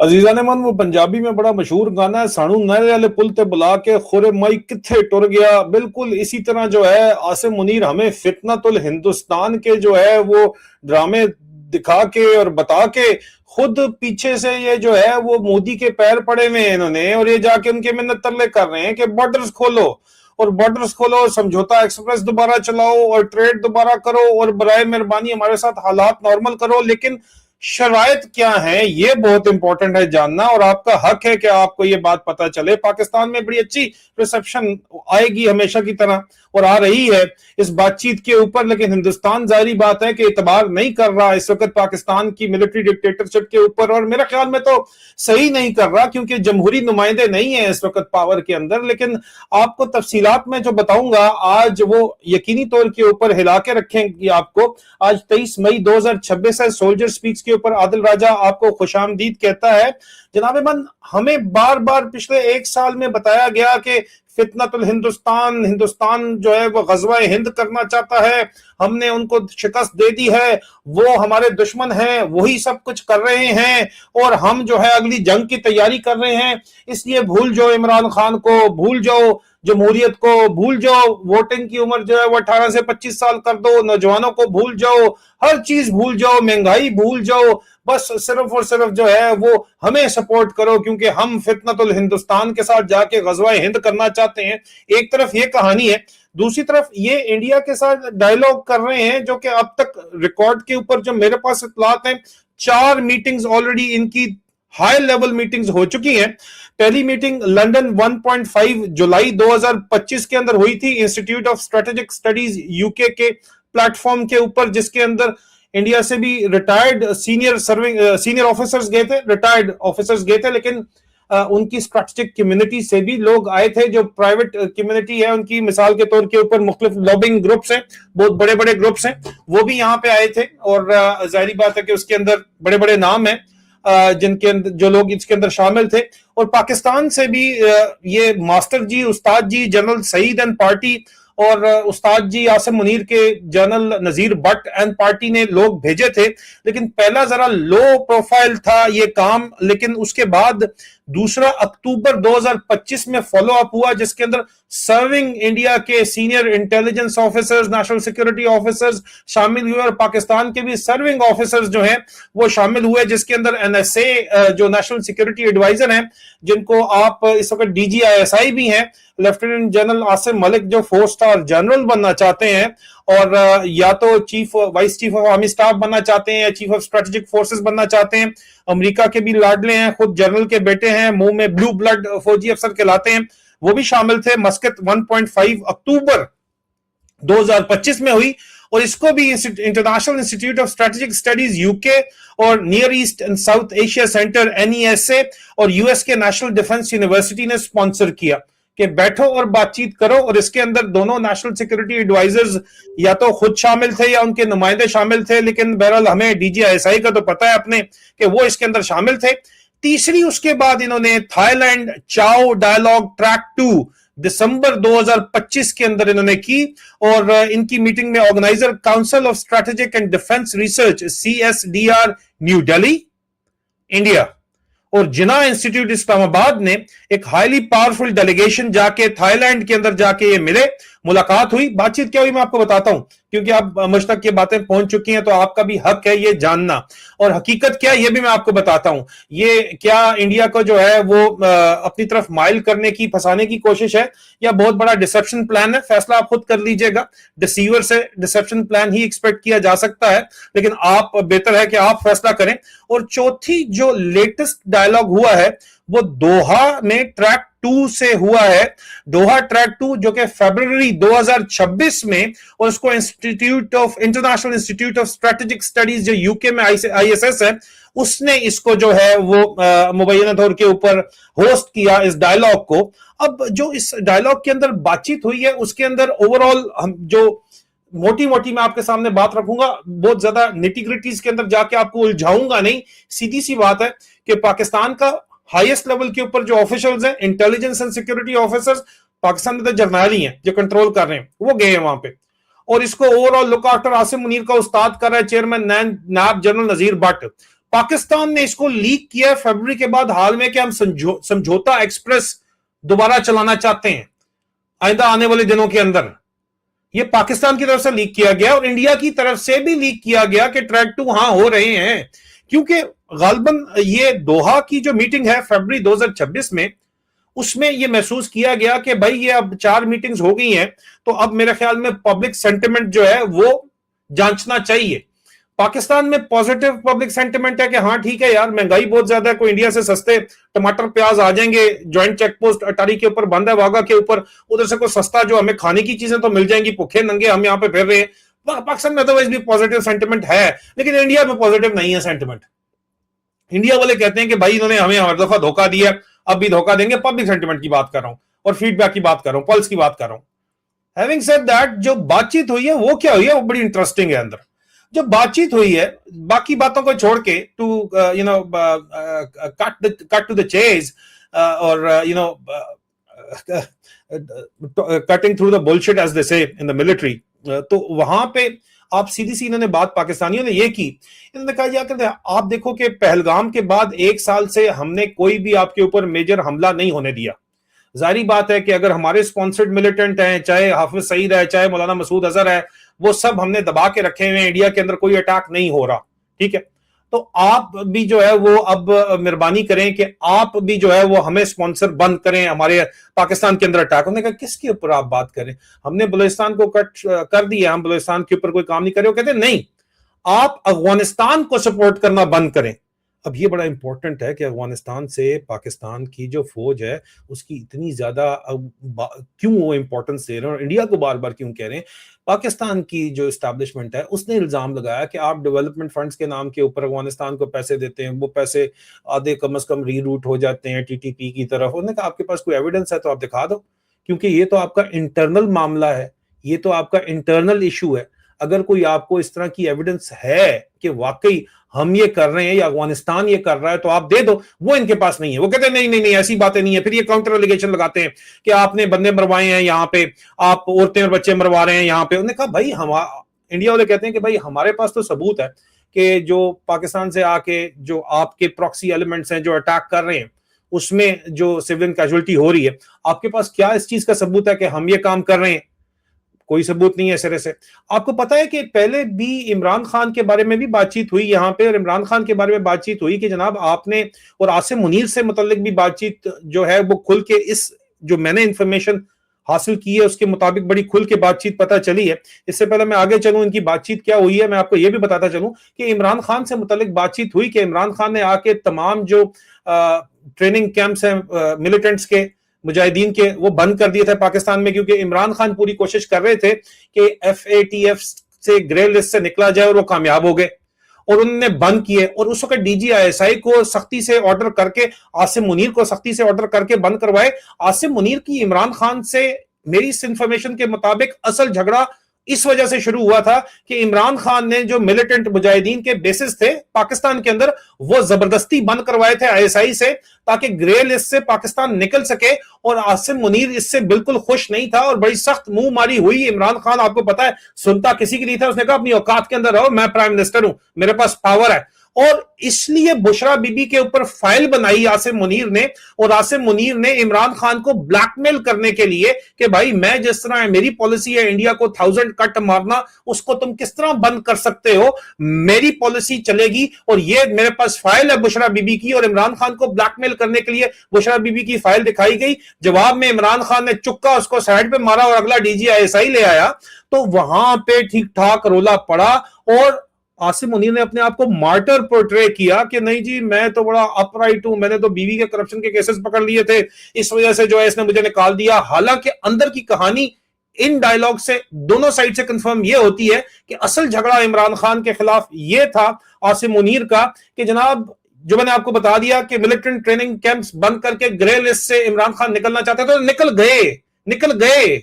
अजीजा ने मन वो पंजाबी में बड़ा मशहूर गाना है, सानू नहरे वाले पुल ते बुला के खोरे माई किथे टुर गया। बिल्कुल इसी तरह जो है आसिम मुनीर हमें फितनतुल हिंदुस्तान के जो है वो ड्रामे दिखा के और बता के खुद पीछे से ये जो है वो मोदी के पैर पड़े हुए हैं इन्होंने, और ये जाके उनके मिन्नत तरले कर रहे हैं कि बॉर्डर्स खोलो और बॉर्डर्स खोलो, समझौता एक्सप्रेस दोबारा चलाओ और ट्रेड दोबारा करो और बराए मेहरबानी हमारे साथ हालात नॉर्मल करो। लेकिन शराइत क्या है ये बहुत इंपॉर्टेंट है जानना, और आपका हक है कि आपको ये बात पता चले। पाकिस्तान में बड़ी अच्छी रिसेप्शन आएगी हमेशा की तरह और आ रही है इस बातचीत के ऊपर, लेकिन हिंदुस्तान जारी बात है कि इतबार नहीं कर रहा इस वक्त पाकिस्तान की मिलिट्री डिक्टेटरशिप के ऊपर, और मेरे ख्याल में तो सही नहीं कर रहा क्योंकि जमहूरी नुमाइंदे नहीं है इस वक्त पावर के अंदर। लेकिन आपको तफसीलात में जो बताऊंगा आज वो यकीनी तौर के ऊपर हिला के रखेंगे आपको। आज 23 मई 2026 है। सोल्जर स्पीक्स के ऊपर आदिल राजा आपको खुशामदीद कहता है। जनाब मन, हमें बार बार पिछले एक साल में बताया गया कि फितनतुल हिंदुस्तान, हिंदुस्तान जो है वो गजवा हिंद करना चाहता है, हमने उनको शिकस्त दे दी है, वो हमारे दुश्मन हैं, वही सब कुछ कर रहे हैं और हम जो है अगली जंग की तैयारी कर रहे हैं, इसलिए भूल जाओ इमरान खान को, भूल जाओ जमहूरियत को, भूल जाओ वोटिंग की उम्र जो है वो 18 से 25 साल कर दो, नौजवानों को भूल जाओ, हर चीज भूल जाओ, महंगाई भूल जाओ, बस सिर्फ और सिर्फ जो है वो हमें सपोर्ट करो क्योंकि हम फितनतुल हिंदुस्तान के साथ जाके गजवा हिंद करना चाहते हैं। एक तरफ ये कहानी है, दूसरी तरफ ये इंडिया के साथ डायलॉग कर रहे हैं जो कि अब तक रिकॉर्ड के ऊपर जो मेरे पास इत्तलात हैं 4 मीटिंग्स ऑलरेडी इनकी हाई लेवल मीटिंग्स हो चुकी हैं। पहली मीटिंग लंदन 1.5 जुलाई 2025 के अंदर हुई थी institute of strategic studies UK के प्लेटफॉर्म के ऊपर, जिसके अंदर इंडिया से भी रिटायर्ड सीनियर ऑफिसर्स गए थे, रिटायर्ड ऑफिसर्स गए थे, लेकिन उनकी स्ट्रेटेजिक कम्युनिटी से भी लोग आए थे। जो प्राइवेट कम्युनिटी है उनकी मिसाल के तौर के ऊपर मुख्तलिफ लॉबिंग ग्रुप्स हैं, बहुत बड़े बड़े ग्रुप्स हैं, वो भी यहाँ पे आए थे और जाहिर बात है कि उसके अंदर बड़े बड़े नाम हैं जिनके अंदर जो लोग इसके अंदर शामिल थे। और पाकिस्तान से भी ये मास्टर जी, उस्ताद ji, general Saeed and party और उस्ताद जी आसिम मुनीर के general Nazir Bhatt and party ने लोग भेजे थे। लेकिन पहला जरा लो प्रोफाइल था ये काम, लेकिन उसके बाद 2 अक्टूबर 2025 में फॉलो अप हुआ जिसके अंदर सर्विंग इंडिया के senior intelligence officers, national security officers शामिल हुए और पाकिस्तान के भी सर्विंग ऑफिसर्स जो हैं वो शामिल हुए, जिसके अंदर एनएसए जो नेशनल सिक्योरिटी एडवाइजर हैं, जिनको आप इस वक्त डीजीआईएसआई भी हैं, लेफ्टिनेंट जनरल आसिम मलिक जो 4 स्टार जनरल बनना चाहते हैं और या तो chief vice chief of army staff बनना चाहते हैं या चीफ ऑफ स्ट्रेटेजिक फोर्सेस बनना चाहते हैं। अमेरिका के भी लाडले हैं, खुद जनरल के बेटे हैं, मुंह में ब्लू ब्लड फौजी अफसर कहलाते हैं, वो भी शामिल थे। मस्कत 1.5 अक्टूबर 2025 में हुई और इसको भी international institute of strategic studies UK और near east and south Asia centre NESA और यूएस के नेशनल डिफेंस यूनिवर्सिटी ने स्पॉन्सर किया कि बैठो और बातचीत करो। और इसके अंदर दोनों नेशनल सिक्योरिटी एडवाइजर्स या तो खुद शामिल थे या उनके नुमाइंदे शामिल थे, लेकिन बहरहाल हमें डीजीआईएसआई का तो पता है अपने कि वो इसके अंदर शामिल थे। तीसरी उसके बाद इन्होंने थाईलैंड चाओ डायलॉग ट्रैक 2 दिसंबर 2025 के अंदर इन्होंने की और इनकी मीटिंग में organiser council of strategic and defence research CSDR new Delhi India और जिना इंस्टीट्यूट इस्लामाबाद ने एक हाईली पावरफुल डेलीगेशन जाके थाईलैंड के अंदर जाके ये मिले, मुलाकात हुई। बातचीत क्या हुई मैं आपको बताता हूं क्योंकि आप मुझ तक ये बातें पहुंच चुकी हैं तो आपका भी हक है ये जानना, और हकीकत क्या है ये भी मैं आपको बताता हूं। ये क्या इंडिया को जो है वो अपनी तरफ माइल करने की, फंसाने की कोशिश है या बहुत बड़ा डिसेप्शन प्लान है, फैसला आप खुद कर लीजिएगा। डिसीवर से डिसेप्शन प्लान ही एक्सपेक्ट किया जा सकता है, लेकिन आप बेहतर है कि आप फैसला करें। और चौथी जो लेटेस्ट डायलॉग हुआ है वो दोहा में ट्रैक 2 से हुआ है। दोहा ट्रैक 2 जो कि फरवरी 2026 में, और उसको international institute of strategic studies जो यूके में ISS है उसने इसको जो है वो मुबैना तौर के ऊपर होस्ट किया इस डायलॉग को। अब जो इस डायलॉग के अंदर बातचीत हुई है उसके अंदर ओवरऑल हम जो मोटी मोटी मैं आपके सामने बात रखूंगा, बहुत ज्यादा निटी-ग्रिटीज के अंदर जाके आपको उलझाऊंगा नहीं। सीधी सी बात है कि पाकिस्तान का हाईएस्ट लेवल के ऊपर जो ऑफिशियल्स हैं, intelligence and security officers, Pakistan में तो जर्नैल ही हैं जो कंट्रोल कर रहे हैं, वो गए हैं वहां पे और इसको overall look after Asim Munir का उस्ताद कर रहा है चेयरमैन नायब जनरल नजीर भट्ट। पाकिस्तान ने इसको लीक किया फरवरी के बाद हाल में कि हम समझौता एक्सप्रेस दोबारा चलाना चाहते हैं आइंदा आने वाले दिनों के अंदर। ये पाकिस्तान की तरफ से लीक किया गया और इंडिया की तरफ से भी लीक किया गया कि ट्रैक 2 हां हो रहे हैं, क्योंकि गालबन ये दोहा की जो मीटिंग है फरवरी 2026 में, उसमें ये महसूस किया गया कि भाई ये अब 4 मीटिंग्स हो गई हैं, तो अब मेरे ख्याल में पब्लिक सेंटिमेंट जो है वो जांचना चाहिए। पाकिस्तान में पॉजिटिव पब्लिक सेंटिमेंट है कि हाँ ठीक है यार, महंगाई बहुत ज्यादा है, कोई इंडिया से सस्ते टमाटर प्याज आ जाएंगे, ज्वाइंट चेक पोस्ट अटारी के ऊपर बंद है, वागा के ऊपर, उधर से कोई सस्ता जो हमें खाने की चीजें तो मिल जाएंगी, भूखे नंगे हम यहाँ पे फिर रहे हैं। पाकिस्तान में अदरवाइज भी पॉजिटिव सेंटिमेंट है, लेकिन इंडिया में पॉजिटिव नहीं है सेंटिमेंट। इंडिया वाले कहते हैं कि भाई इन्होंने हमें हर दफा धोखा दिया, अब भी धोखा देंगे। पब्लिक सेंटिमेंट की बात कर रहा हूं और फीडबैक की बात कर रहा हूं, पल्स की बात कर रहा हूं। हैविंग सेड दैट, जो बातचीत हुई है वो क्या हुई है, वो बड़ी इंटरेस्टिंग है। अंदर जो बातचीत हुई है, बाकी बातों को छोड़ के, to cut to the chase और cutting through the bullshit as they say in the military, तो वहां पे आप सीधी सी इन्होंने बात पाकिस्तानियों ने ये की, इन्होंने कहा जाकर आप देखो कि पहलगाम के बाद 1 साल से हमने कोई भी आपके ऊपर मेजर हमला नहीं होने दिया। जाहिर बात है कि अगर हमारे स्पॉन्सर्ड मिलिटेंट हैं, चाहे हाफिज सईद है, चाहे मौलाना मसूद अजहर है, वो सब हमने दबा के रखे हुए हैं, इंडिया के अंदर कोई अटैक नहीं हो रहा, ठीक है। तो आप भी जो है वो अब मेहरबानी करें कि आप भी जो है वो हमें स्पॉन्सर बंद करें हमारे पाकिस्तान के अंदर अटैक। उन्होंने कहा किसके ऊपर आप बात करें, हमने बलूचिस्तान को कट कर दिया, हम बलूचिस्तान के ऊपर कोई काम नहीं कर रहे। वो कहते नहीं, आप अफगानिस्तान को सपोर्ट करना बंद करें। अब ये बड़ा इंपॉर्टेंट है कि अफगानिस्तान से पाकिस्तान की जो फौज है उसकी इतनी ज्यादा क्यों वो इंपॉर्टेंस दे रहे हैं और इंडिया को बार बार क्यों कह रहे हैं। पाकिस्तान की जो एस्टैब्लिशमेंट है उसने इल्जाम लगाया कि आप डेवलपमेंट फंड्स के नाम के ऊपर अफगानिस्तान को पैसे देते हैं, वो पैसे आधे कम से कम रीरूट हो जाते हैं टीटीपी की तरफ। उन्होंने कहा आपके पास कोई एविडेंस है तो आप दिखा दो, क्योंकि ये तो आपका इंटरनल मामला है, ये तो आपका इंटरनल इशू है। अगर कोई आपको इस तरह की एविडेंस है कि वाकई हम ये कर रहे हैं या अफगानिस्तान ये कर रहा है तो आप दे दो, वो इनके पास नहीं है। वो कहते हैं नहीं नहीं नहीं ऐसी बातें नहीं है। फिर ये काउंटर एलिगेशन लगाते हैं कि आपने बंदे मरवाए हैं यहाँ पे, आप औरतें और बच्चे मरवा रहे हैं यहाँ पे। उन्होंने कहा भाई हम इंडिया वाले कहते हैं कि भाई हमारे पास तो सबूत है कि जो पाकिस्तान से आके जो आपके प्रॉक्सी एलिमेंट्स हैं जो अटैक कर रहे हैं उसमें जो सिविलियन कैजुअलिटी हो रही है, आपके पास क्या इस चीज का सबूत है कि हम ये काम कर रहे हैं? कोई सबूत नहीं है सिरे से। आपको पता है कि पहले भी इमरान खान के बारे में भी बातचीत हुई यहाँ पे, और इमरान खान के बारे में बातचीत हुई कि जनाब आपने, और आसिम मुनीर से मुतल्लिक भी बातचीत जो है वो खुल के, इस जो मैंने इंफॉर्मेशन हासिल की है उसके मुताबिक बड़ी खुल के बातचीत पता चली है। इससे पहले मैं आगे चलूं इनकी बातचीत क्या हुई है, मैं आपको ये भी बताता चलूं कि इमरान खान से मुतल्लिक बातचीत हुई कि इमरान खान ने आके तमाम जो ट्रेनिंग कैंप्स हैं मिलिटेंट्स के, मुजाहिदीन के, वो बंद कर दिए थे पाकिस्तान में, क्योंकि इमरान खान पूरी कोशिश कर रहे थे कि FATF से ग्रे लिस्ट से निकला जाए, और वो कामयाब हो गए और उन्होंने बंद किए। और उस वक्त DGISI को सख्ती से ऑर्डर करके, आसिम मुनीर को सख्ती से ऑर्डर करके बंद करवाए। आसिम मुनीर की इमरान खान से मेरी इस इंफॉर्मेशन के मुताबिक असल झगड़ा इस वजह से शुरू हुआ था कि इमरान खान ने जो मिलिटेंट मुजाहिदीन के बेसिस थे पाकिस्तान के अंदर वो जबरदस्ती बंद करवाए थे ISI से, ताकि ग्रे लिस्ट से पाकिस्तान निकल सके। और आसिम मुनीर इससे बिल्कुल खुश नहीं था और बड़ी सख्त मुंह मारी हुई। इमरान खान आपको पता है सुनता किसी की नहीं था, उसने कहा अपनी औकात के अंदर रहो, मैं प्राइम मिनिस्टर हूं, मेरे पास पावर है। और इसलिए बुशरा बीबी के ऊपर फाइल बनाई आसिम मुनीर ने, और आसिम मुनीर ने इमरान खान को ब्लैकमेल करने के लिए कि भाई मैं जिस तरह मेरी पॉलिसी है इंडिया को 1000 कट मारना, उसको तुम किस तरह बंद कर सकते हो, मेरी पॉलिसी चलेगी। और ये मेरे पास फाइल है बुशरा बीबी की, और इमरान खान को ब्लैकमेल करने के लिए बुशरा बीबी की फाइल दिखाई गई। जवाब में इमरान खान ने चुक्का उसको साइड पे मारा और अगला DGISI ले आया, तो वहां पे ठीक ठाक रोला पड़ा। और आसिम मुनीर ने अपने आप को मार्टर पोर्ट्रे किया कि नहीं जी मैं तो बड़ा अपराइट हूं, मैंने तो बीवी के करप्शन के केसेस पकड़ लिए थे, इस वजह से जो है इसने मुझे निकाल दिया। हालांकि अंदर की कहानी इन डायलॉग से दोनों साइड से कंफर्म ये होती है कि असल झगड़ा इमरान खान के खिलाफ ये था आसिम मुनीर का कि जनाब जो मैंने आपको बता दिया कि मिलिटेंट ट्रेनिंग कैंप्स बंद करके ग्रे लिस्ट से इमरान खान निकलना चाहते थे, तो निकल गए।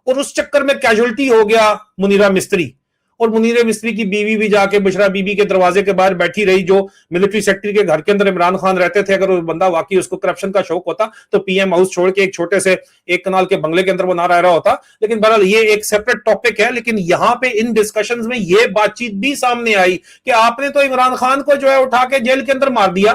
और उस चक्कर में कैजुअलिटी हो गया मुनीरा मिस्त्री, और मुनीर मिस्त्री की बीवी भी जाके बुशरा बीबी के दरवाजे के बाहर बैठी रही, जो मिलिट्री सेक्रेटरी के घर के अंदर इमरान खान रहते थे। अगर वो बंदा वाकई उसको करप्शन का शौक होता तो पीएम हाउस छोड़ के एक छोटे से 1 कनाल के बंगले के अंदर वो ना रह रहा होता। लेकिन बहरहाल ये एक सेपरेट टॉपिक है। लेकिन यहां पे इन डिस्कशंस में ये बातचीत भी सामने आई कि आपने तो इमरान खान को जो है उठा के जेल के अंदर मार दिया,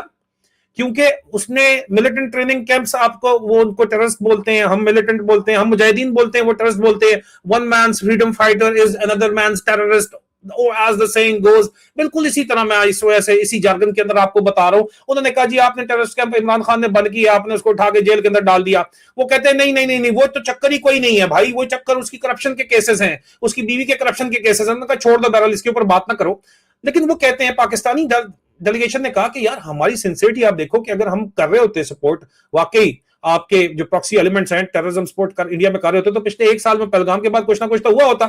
क्योंकि उसने मिलिटेंट ट्रेनिंग कैंप्स, आपको वो उनको टेररिस्ट बोलते हैं, हम मिलिटेंट बोलते हैं, हम मुजाहिदीन बोलते हैं, वो टेररिस्ट बोलते हैं। One man's freedom fighter is another man's terrorist, as the saying goes। बिल्कुल इसी तरह मैं इस वजह से इसी जार्गन के अंदर आपको बता रहा हूं। उन्होंने कहा जी आपने टेररिस्ट कैंप इमरान खान ने बंद किया, आपने उसको उठा के जेल के अंदर डाल दिया। वो कहते हैं नहीं नहीं नहीं नहीं, वो तो चक्कर ही कोई नहीं है भाई, वो चक्कर उसकी करप्शन के केसेस हैं, उसकी बीवी के करप्शन के केसेस हैं। उन्होंने कहा छोड़ दो बहरहाल, इसके ऊपर बात ना करो। लेकिन वो कहते हैं, पाकिस्तानी डेलीगेशन ने कहा कि यार हमारी सिंसियरिटी आप देखो कि अगर हम कर रहे होते सपोर्ट, वाकई आपके जो प्रॉक्सी एलिमेंट्स हैं टेररिज्म सपोर्ट कर इंडिया में कर रहे होते, तो पिछले 1 साल में पहलगाम के बाद कुछ ना कुछ तो हुआ होता।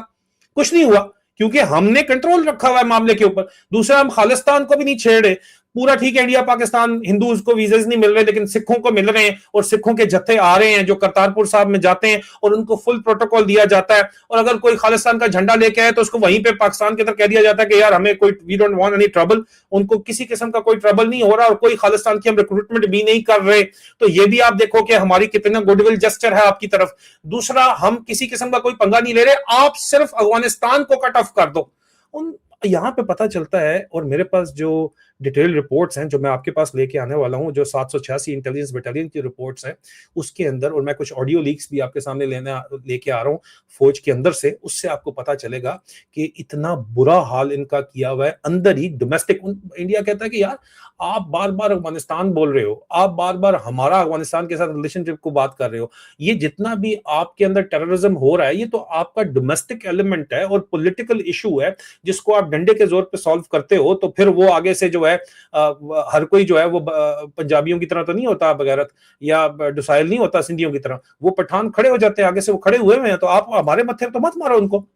कुछ नहीं हुआ, क्योंकि हमने कंट्रोल रखा हुआ है मामले के ऊपर। दूसरा, हम खालिस्तान को भी नहीं छेड़े। पूरा ठीक है, इंडिया पाकिस्तान हिंदूज को वीजेस नहीं मिल रहे, लेकिन सिखों को मिल रहे हैं, और सिखों के जत्थे आ रहे हैं जो करतारपुर साहब में जाते हैं, और उनको फुल प्रोटोकॉल दिया जाता है। और अगर कोई खालिस्तान का झंडा लेके आए तो उसको वहीं पे पाकिस्तान के अंदर कह दिया जाता है कि यार हमें कोई, we don't want any trouble. उनको किसी किस्म का कोई ट्रबल नहीं हो रहा, और कोई खालिस्तान की हम रिक्रूटमेंट भी नहीं कर रहे। तो ये भी आप देखो कि हमारी कितना गुडविल जेस्चर है आपकी तरफ। दूसरा, हम किसी किस्म का कोई पंगा नहीं ले रहे, आप सिर्फ अफगानिस्तान को कट ऑफ कर दो। उन यहां पे पता चलता है, और मेरे पास जो डिटेल रिपोर्ट्स हैं जो मैं आपके पास लेके आने वाला हूं, जो 786 इंटेलिजेंस बटालियन की रिपोर्ट्स हैं उसके अंदर, और मैं कुछ ऑडियो लीक्स भी आपके सामने लेके आ रहा हूं फौज के अंदर से, उससे आपको पता चलेगा कि इतना बुरा हाल इनका किया हुआ है अंदर ही डोमेस्टिक। इंडिया कहता है कि यार आप बार बार अफगानिस्तान बोल रहे हो, आप बार बार हमारा अफगानिस्तान के साथ रिलेशनशिप को बात कर रहे हो, ये जितना भी आपके अंदर टेररिज्म हो रहा है ये तो आपका डोमेस्टिक एलिमेंट है और पॉलिटिकल इशू है, जिसको आप डंडे के जोर पे सॉल्व करते हो। तो फिर वो आगे से जो है हर कोई जो है वो पंजाबियों की तरह तो नहीं होता बगैरत, या डुसाइल नहीं होता सिंधियों की तरह, वो पठान खड़े हो जाते हैं, आगे से वो खड़े हुए हैं, तो आप हमारे मत्थे तो मत मारो उनको।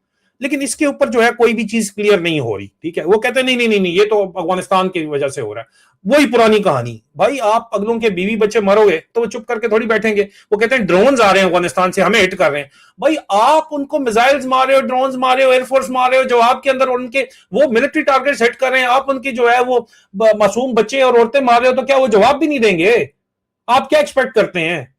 लेकिन इसके ऊपर जो है कोई भी चीज क्लियर नहीं हो रही, ठीक है। वो कहते हैं नहीं नहीं नहीं नहीं, ये तो अफगानिस्तान की वजह से हो रहा है। वही पुरानी कहानी भाई, आप अगलों के बीवी बच्चे मरोगे तो वो चुप करके थोड़ी बैठेंगे। वो कहते हैं ड्रोन्स आ रहे हैं अफगानिस्तान से, हमें हिट कर रहे हैं। भाई आप उनको मिसाइल्स मार रहे हो, ड्रोन्स मार रहे हो, एयरफोर्स मार रहे हो, जवाब के अंदर उनके वो मिलिट्री टारगेट्स हिट कर रहे हैं, आप उनकी जो है वो मासूम बच्चे और औरतें मार रहे हो, तो क्या वो जवाब भी नहीं देंगे? आप क्या एक्सपेक्ट करते हैं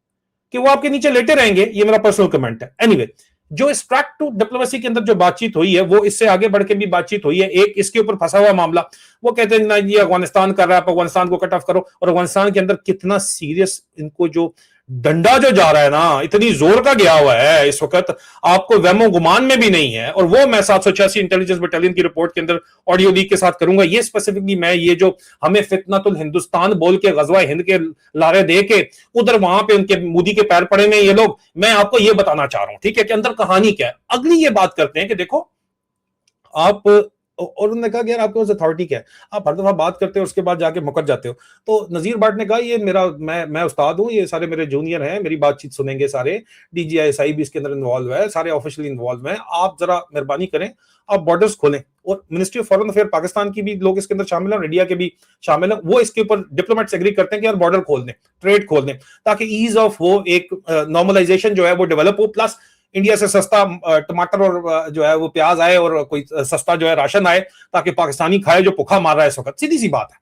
कि वो आपके नीचे लेटे रहेंगे? ये मेरा पर्सनल कमेंट है। एनीवे, जो स्ट्रैक टू डिप्लोमेसी के अंदर जो बातचीत हुई है वो इससे आगे बढ़ के भी बातचीत हुई है। एक इसके ऊपर फंसा हुआ मामला, वो कहते हैं ना ये अफगानिस्तान कर रहा है, आप अफगानिस्तान को कट ऑफ करो। और अफगानिस्तान के अंदर कितना सीरियस इनको जो डंडा जो जा रहा है ना, इतनी जोर का गया हुआ है इस वक्त, आपको वहमो गुमान में भी नहीं है। और वो मैं 786 इंटेलिजेंस बटालियन की रिपोर्ट के अंदर ऑडियो लीक के साथ करूंगा। ये स्पेसिफिकली मैं ये जो हमें फितनतुल हिंदुस्तान बोल के गजवा हिंद के लारे दे के उधर वहां पे उनके मोदी के पैर पड़े में ये लोग, मैं आपको ये बताना चाह रहा हूं, ठीक है, कि अंदर कहानी क्या है। अगली ये बात करते हैं कि देखो आप, और उन्होंने कहा कि यार आपके पास अथॉरिटी क्या है, आप हर दफा बात करते हो उसके बाद जाके मुकर जाते हो। तो नजीर भट्ट ने कहा ये मेरा, मैं उस्ताद हूं, ये सारे मेरे जूनियर हैं, मेरी बातचीत सुनेंगे सारे, DGISI भी इसके अंदर इन्वॉल्व है, सारे ऑफिशियली इन्वॉल्व हैं, आप जरा मेहरबानी करें, आप बॉर्डर्स खोलें। और ministry of foreign affair Pakistan की भी लोग इसके अंदर शामिल हैं, इंडिया के भी शामिल हैं, वो इसके ऊपर डिप्लोमेट्स एग्री करते हैं कि यार बॉर्डर खोल दें, ट्रेड खोल दें, ताकि ईज ऑफ वो एक नॉर्मलाइजेशन जो है वो डेवलप हो, प्लस इंडिया से सस्ता टमाटर और जो है वो प्याज आए, और कोई सस्ता जो है राशन आए, ताकि पाकिस्तानी खाए जो भूखा मार रहा है इस वक्त। सीधी सी बात है,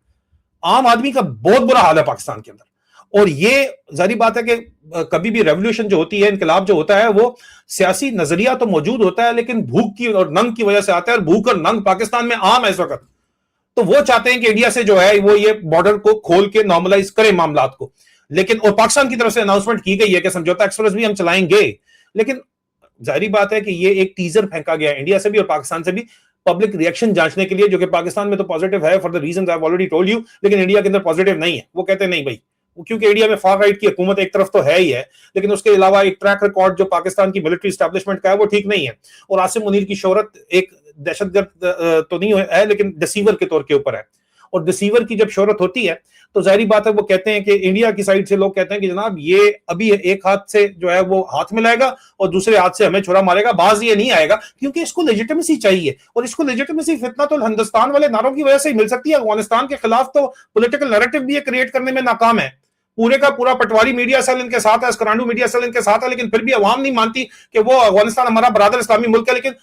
आम आदमी का बहुत बुरा हाल है पाकिस्तान के अंदर। और ये जारी बात है कि कभी भी रेवोल्यूशन जो होती है, इनकलाब जो होता है, वो सियासी नजरिया तो मौजूद होता है, लेकिन भूख की और नंग की वजह से आता है, और भूख और नंग पाकिस्तान में आम है इस वक्त। तो वो चाहते हैं कि इंडिया से जो है वो ये बॉर्डर को खोल के नॉर्मलाइज करें मामलात को। लेकिन और पाकिस्तान की तरफ से अनाउंसमेंट की गई है कि समझौता एक्सप्रेस भी हम चलाएंगे। लेकिन जाहिर बात है कि ये एक टीजर फेंका गया है इंडिया से भी और पाकिस्तान से भी, पब्लिक रिएक्शन जांचने के लिए, जो कि पाकिस्तान में तो पॉजिटिव है for the reasons I have already told you, लेकिन इंडिया के अंदर पॉजिटिव नहीं है। वो कहते हैं नहीं भाई, क्योंकि इंडिया में फार राइट की हुकूमत एक तरफ तो है ही है, लेकिन उसके अलावा एक ट्रैक रिकॉर्ड जो पाकिस्तान की मिलिट्री एस्टैब्लिशमेंट का है वो ठीक नहीं है। और आसिम मुनीर की शोहरत एक दहशतगर्द तो नहीं है, लेकिन डिसीवर के तौर के ऊपर है। और डिसीवर की जब शोहरत होती है तो जाहिर बात है वो कहते हैं कि इंडिया की साइड से लोग कहते हैं कि जनाब ये अभी एक हाथ से जो है वो हाथ मिलाएगा और दूसरे हाथ से हमें छुरा मारेगा, बाज ये नहीं आएगा, क्योंकि इसको लेजिटिमेसी चाहिए। और इसको लेजिटिमेसी फितनतुल हिंदुस्तान वाले नारों की वजह से ही मिल सकती है। अफगानिस्तान के खिलाफ तो पॉलिटिकल नैरेटिव भी क्रिएट करने में नाकाम है। पूरे का पूरा पटवारी मीडिया सेल इनके साथ है, स्करांडू मीडिया सेल इनके साथ है, लेकिन फिर भी अवाम नहीं मानती कि वो अफगानिस्तान हमारा बरादर इस्लामी मुल्क है। लेकिन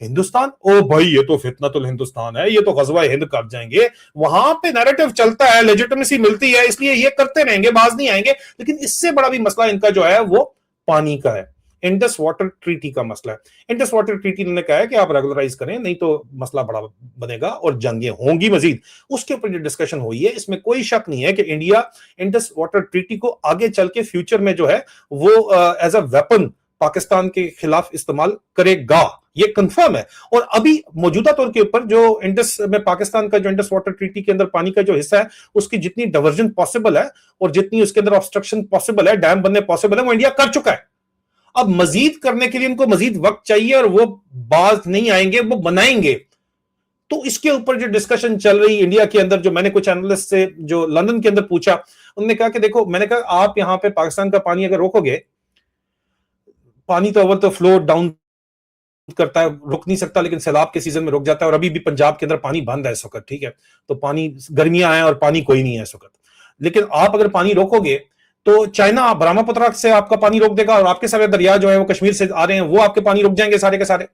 हिंदुस्तान, ओ भाई ये तो फितनतुल हिंदुस्तान है, ये तो गजवा हिंद कर जाएंगे, वहां पे नैरेटिव चलता है, लेजिटिमेसी मिलती है, इसलिए ये करते रहेंगे, बाज नहीं आएंगे। लेकिन इससे बड़ा भी मसला इनका जो है वो पानी का है, इंडस वाटर ट्रीटी का मसला है। इंडस वाटर ट्रीटी ने कहा है कि आप रेगुलराइज करें, नहीं तो मसला बड़ा बनेगा और जंगें होंगी मजीद। उसके ऊपर जो डिस्कशन हुई है, इसमें कोई शक नहीं है कि इंडिया इंडस वाटर ट्रीटी को आगे चल के फ्यूचर में जो है वो एज अ वेपन पाकिस्तान के खिलाफ इस्तेमाल करेगा, ये कंफर्म है। और अभी मौजूदा तौर के ऊपर जो इंडस में पाकिस्तान का जो इंडस वाटर ट्रीटी के अंदर पानी का जो हिस्सा है, उसकी जितनी डाइवर्जन पॉसिबल है और जितनी उसके अंदर ऑब्स्ट्रक्शन पॉसिबल है, डैम बनने पॉसिबल है, वो इंडिया कर चुका है। अब मजीद करने के लिए उनको मजीद वक्त चाहिए और वो बाज नहीं आएंगे, वो बनाएंगे। तो इसके ऊपर जो डिस्कशन चल रही इंडिया के अंदर, जो मैंने कुछ एनालिस्ट से जो लंदन के अंदर पूछा, उन्होंने कहा कि देखो, मैंने कहा आप यहां पे पाकिस्तान का पानी अगर रोकोगे, पानी तो अव्वल तो फ्लो डाउन करता है, रुक नहीं सकता, लेकिन सैलाब के सीजन में रुक जाता है। और अभी भी पंजाब के अंदर पानी बंद है इस वक्त, ठीक है, तो पानी गर्मियां आए और पानी कोई नहीं है इस वक्त। लेकिन आप अगर पानी रोकोगे तो चाइना ब्रह्मपुत्र से आपका पानी रोक देगा और आपके सारे दरिया जो है वो कश्मीर से आ रहे हैं, वो आपके पानी रुक जाएंगे सारे के सारे।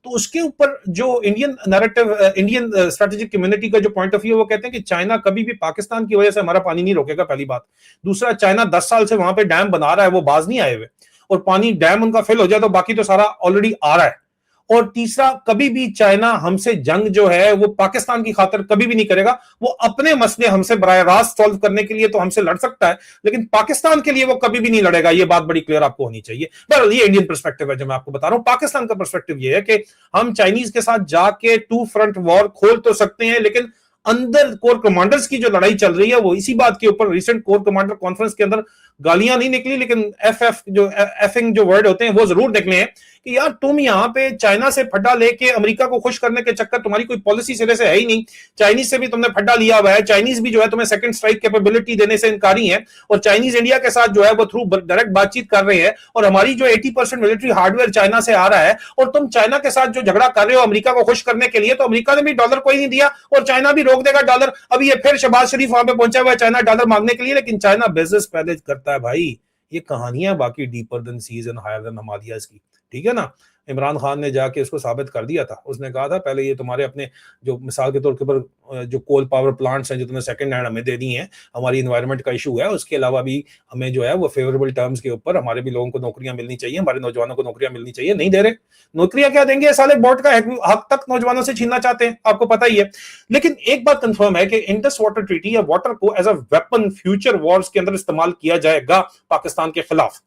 तो उसके ऊपर जो Indian narrative, Indian strategic community का जो पॉइंट ऑफ व्यू, वो कहते हैं कि चाइना कभी भी पाकिस्तान की वजह से हमारा पानी नहीं रोकेगा, पहली बात। दूसरा, चाइना 10 साल से वहां पे डैम बना रहा है, वो बाज नहीं आए हुए, और पानी डैम उनका फिल हो जाए तो बाकी तो सारा ऑलरेडी आ रहा है। और तीसरा, कभी भी चाइना हमसे जंग जो है वो पाकिस्तान की खातिर कभी भी नहीं करेगा। वो अपने मसले हमसे बराह रास्त सॉल्व करने के लिए तो हमसे लड़ सकता है, लेकिन पाकिस्तान के लिए वो कभी भी नहीं लड़ेगा। ये बात बड़ी क्लियर आपको होनी चाहिए। बहरहाल ये इंडियन पर्सपेक्टिव है जो मैं आपको बता रहा हूं। पाकिस्तान का पर्सपेक्टिव ये है कि हम चाइनीज के साथ जाके 2 फ्रंट वॉर खोल तो सकते हैं, लेकिन अंदर कोर कमांडर्स की जो लड़ाई चल रही है वो इसी बात के ऊपर। रिसेंट कोर कमांडर कॉन्फ्रेंस के अंदर गालियां नहीं निकली, लेकिन एफिंग जो वर्ड होते हैं वो जरूर निकले हैं कि यार तुम यहां पे चाइना से फड्डा लेके अमेरिका को खुश करने के चक्कर, तुम्हारी कोई पॉलिसी सिरे से है ही नहीं। चाइनीज से भी तुमने फड्डा लिया हुआ है, चाइनीज भी जो है तुम्हें सेकंड स्ट्राइक कैपेबिलिटी देने से इनकारी है, और चाइनीज इंडिया के साथ जो है वो थ्रू डायरेक्ट बातचीत कर रहे हैं। और हमारी जो 80% मिलिट्री हार्डवेयर चाइना से आ रहा है, और तुम चाइना के साथ जो झगड़ा कर रहे हो अमेरिका को खुश करने के लिए, तो अमेरिका ने भी डॉलर कोई नहीं दिया और चाइना भी रोक देगा डॉलर। अभी ये फिर शहबाज शरीफ वहां पे पहुंचा हुआ है चाइना डॉलर मांगने के लिए, लेकिन चाइना बिजनेस पहले करता है भाई। ये कहानियां बाकी deeper than seas and higher than Himalayas की, ठीक है ना। इमरान खान ने जाके इसको साबित कर दिया था। उसने कहा था पहले ये तुम्हारे अपने जो मिसाल के तौर के ऊपर जो कोल पावर प्लांट्स हैं जो तुमने सेकंड हैंड हमें दे दी हैं, हमारी इन्वायरमेंट का इशू है, उसके अलावा भी हमें जो है वो फेवरेबल टर्म्स के ऊपर हमारे भी लोगों को नौकरियां मिलनी चाहिए, हमारे नौजवानों को नौकरियां मिलनी चाहिए। नहीं दे रहे, नौकरियां क्या देंगे, साले बोर्ड का हक तक नौजवानों से छीनना चाहते हैं, आपको पता ही है। लेकिन एक बात कंफर्म है कि इंडस वाटर ट्रीटी या वाटर को as a weapon future wars के अंदर इस्तेमाल किया जाएगा पाकिस्तान के खिलाफ,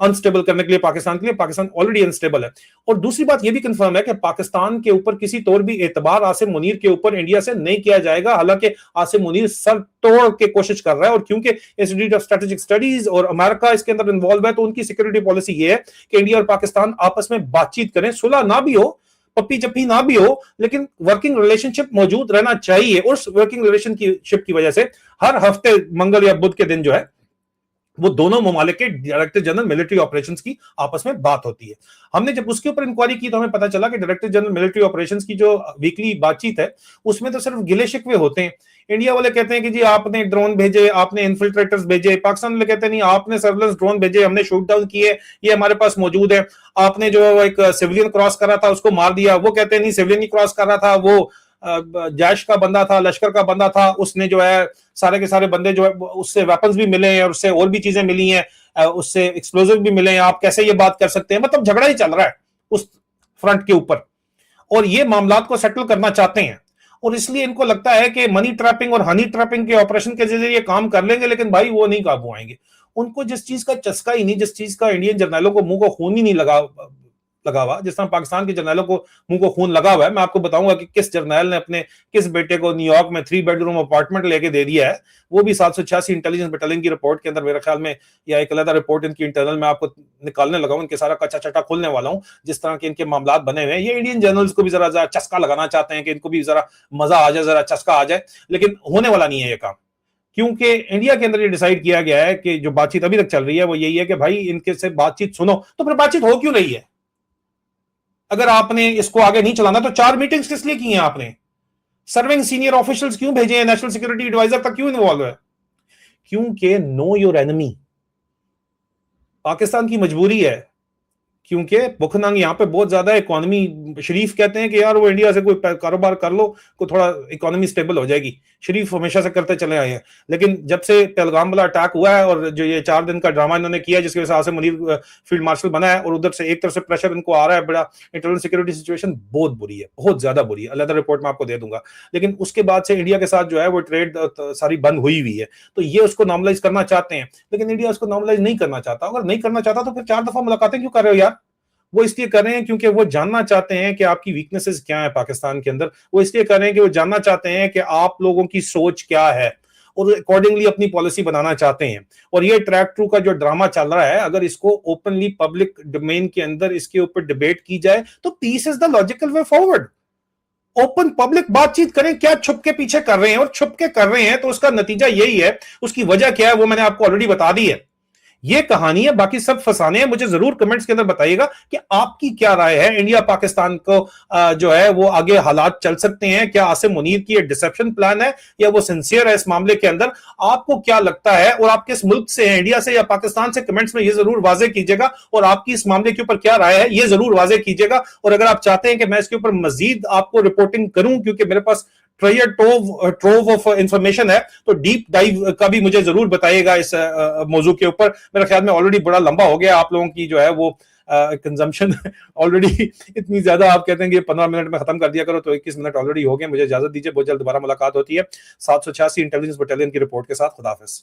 अनस्टेबल करने के लिए पाकिस्तान के लिए। पाकिस्तान ऑलरेडी अनस्टेबल है। और दूसरी बात यह भी कंफर्म है कि पाकिस्तान के ऊपर किसी तौर भी एतबार आसिम मुनीर के ऊपर इंडिया से नहीं किया जाएगा। हालांकि आसिम मुनीर सर तोड़ के कोशिश कर रहा है, और क्योंकि इंस्टीट्यूट ऑफ स्ट्रेटेजिक स्टडीज और अमेरिका इसके अंदर इन्वॉल्व है, तो उनकी सिक्योरिटी पॉलिसी ये है कि इंडिया और पाकिस्तान आपस में बातचीत करें, सुलह ना भी हो, पप्पी चप्पी ना भी हो, लेकिन वर्किंग रिलेशनशिप मौजूद रहना चाहिए। उस वर्किंग रिलेशनशिप की वजह से हर हफ्ते मंगल या बुध के दिन जो है वो दोनों ममालिक के डायरेक्टर जनरल मिलिट्री ऑपरेशंस की आपस में बात होती है। हमने जब उसके ऊपर इंक्वायरी की तो हमें पता चला कि डायरेक्टर जनरल मिलिट्री ऑपरेशंस की जो वीकली बातचीत है उसमें तो सिर्फ गिले शिकवे होते हैं। इंडिया वाले कहते हैं कि जी आपने ड्रोन भेजे, आपने इन्फिल्ट्रेटर्स भेजे। पाकिस्तान वाले कहते हैं नहीं, आपने सर्वेलेंस ड्रोन भेजे, हमने शूट डाउन किए, ये हमारे पास मौजूद है। आपने जो एक सिविलियन क्रॉस कर रहा था उसको मार दिया, वो कहते हैं नहीं सिविलियन ही क्रॉस कर रहा था, वो जैश का बंदा था, लश्कर का बंदा था, उसने जो है सारे के सारे बंदे जो है उससे वेपन्स भी मिले हैं और उससे और भी चीजें मिली हैं, उससे एक्सप्लोजिव भी मिले हैं। आप कैसे ये बात कर सकते हैं? मतलब झगड़ा ही चल रहा है उस फ्रंट के ऊपर, और ये मामलात को सेटल करना चाहते हैं। और इसलिए इनको लगता है कि मनी ट्रैपिंग और हनी ट्रैपिंग के ऑपरेशन के जरिए काम कर लेंगे, लेकिन भाई वो नहीं काबू आएंगे। उनको जिस चीज का चस्का ही नहीं, जिस चीज का इंडियन जर्नैलों को मुंह को खून ही नहीं लगा हुआ, जिस तरह पाकिस्तान के जर्नैलों को मुंह को खून लगा हुआ है। मैं आपको बताऊंगा कि किस जर्नैल ने अपने किस बेटे को न्यूयॉर्क में 3 बेडरूम अपार्टमेंट लेके दे दिया है। वो भी 786 इंटेलिजेंस बटालियन की रिपोर्ट के अंदर मेरे ख्याल में, या एक अलग रिपोर्ट इनकी इंटरनल में आपको निकालने लगा हूं, इनके सारा कच्चा चट्टा खोलने वाला हूं। जिस तरह के इनके मामला बने हुए हैं, ये इंडियन जर्नल्स को भी जरा चस्का लगाना चाहते हैं कि इनको भी जरा मजा आ जाए, जरा चस्का आ जाए, लेकिन होने वाला नहीं है ये काम। क्योंकि इंडिया के अंदर ये डिसाइड किया गया है कि जो बातचीत अभी तक चल रही है वो यही है कि भाई इनके से बातचीत सुनो, तो फिर बातचीत हो क्यों रही है? अगर आपने इसको आगे नहीं चलाना तो 4 मीटिंग्स किस लिए की हैं आपने? सर्विंग सीनियर ऑफिशियल्स क्यों भेजे हैं? नेशनल सिक्योरिटी एडवाइजर तक क्यों इन्वॉल्व है? क्योंकि नो योर एनिमी। पाकिस्तान की मजबूरी है क्योंकि भुखनंग यहाँ पे बहुत ज्यादा इकोनॉमी, शरीफ कहते हैं कि यार वो इंडिया से कोई कारोबार कर लो को थोड़ा इकोनॉमी स्टेबल हो जाएगी, शरीफ हमेशा से करते चले आए हैं। लेकिन जब से पहलगाम वाला अटैक हुआ है और जो ये 4 दिन का ड्रामा इन्होंने किया जिसकी वजह से आसिम मुनीर फील्ड मार्शल बना है, और उधर से एक तरफ से प्रेशर इनको आ रहा है बड़ा, इंटरनल सिक्योरिटी सिचुएशन बहुत बुरी है, बहुत ज्यादा बुरी है, अलग रिपोर्ट में आपको दे दूंगा। लेकिन उसके बाद से इंडिया के साथ जो है वो ट्रेड सारी बंद हुई हुई है, तो ये उसको नॉर्मलाइज करना चाहते हैं, लेकिन इंडिया उसको नॉर्मलाइज नहीं करना चाहता। अगर नहीं करना चाहता तो फिर 4 दफा मुलाकातें क्यों कर रहे हो यार? वो इसलिए कर रहे हैं क्योंकि वो जानना चाहते हैं कि आपकी वीकनेसेस क्या है पाकिस्तान के अंदर, वो इसलिए कर रहे हैं कि वो जानना चाहते हैं कि आप लोगों की सोच क्या है और अकॉर्डिंगली अपनी पॉलिसी बनाना चाहते हैं। और ये ट्रैक टू का जो ड्रामा चल रहा है, अगर इसको ओपनली पब्लिक डोमेन के अंदर इसके ऊपर डिबेट की जाए तो peace is the logical way forward. Open public बातचीत करें, क्या छुप के पीछे कर रहे हैं, और छुप के कर रहे हैं तो उसका नतीजा यही है। उसकी वजह क्या है वो मैंने आपको ऑलरेडी बता दी है। ये कहानी है, बाकी सब फसाने हैं। मुझे जरूर कमेंट्स के अंदर बताइएगा कि आपकी क्या राय है, इंडिया पाकिस्तान को जो है वो आगे हालात चल सकते हैं, क्या आसिम मुनीर की डिसेप्शन प्लान है या वो सिंसियर है इस मामले के अंदर? आपको क्या लगता है और आप किस मुल्क से हैं, इंडिया से या पाकिस्तान से? कमेंट्स में ये जरूर वाजे कीजिएगा, और आपकी इस मामले के ऊपर क्या राय है ये जरूर वाजे कीजिएगा। और अगर आप चाहते हैं कि मैं इसके ऊपर मजीद आपको रिपोर्टिंग करूं, क्योंकि मेरे पास ट्रोव ऑफ इंफॉर्मेशन है, तो डीप डाइव का भी मुझे जरूर बताइएगा इस मौजू के ऊपर। मेरे ख्याल में ऑलरेडी बड़ा लंबा हो गया आप लोगों की जो है वो कंजम्पशन ऑलरेडी इतनी ज्यादा, आप कहते हैं कि 15 मिनट में खत्म कर दिया करो, तो 21 मिनट ऑलरेडी हो गए। मुझे इजाजत दीजिए, बहुत जल्द दोबारा मुलाकात होती है 786 इंटेलिजेंस बटालियन की रिपोर्ट के साथ। खुदा हाफिज।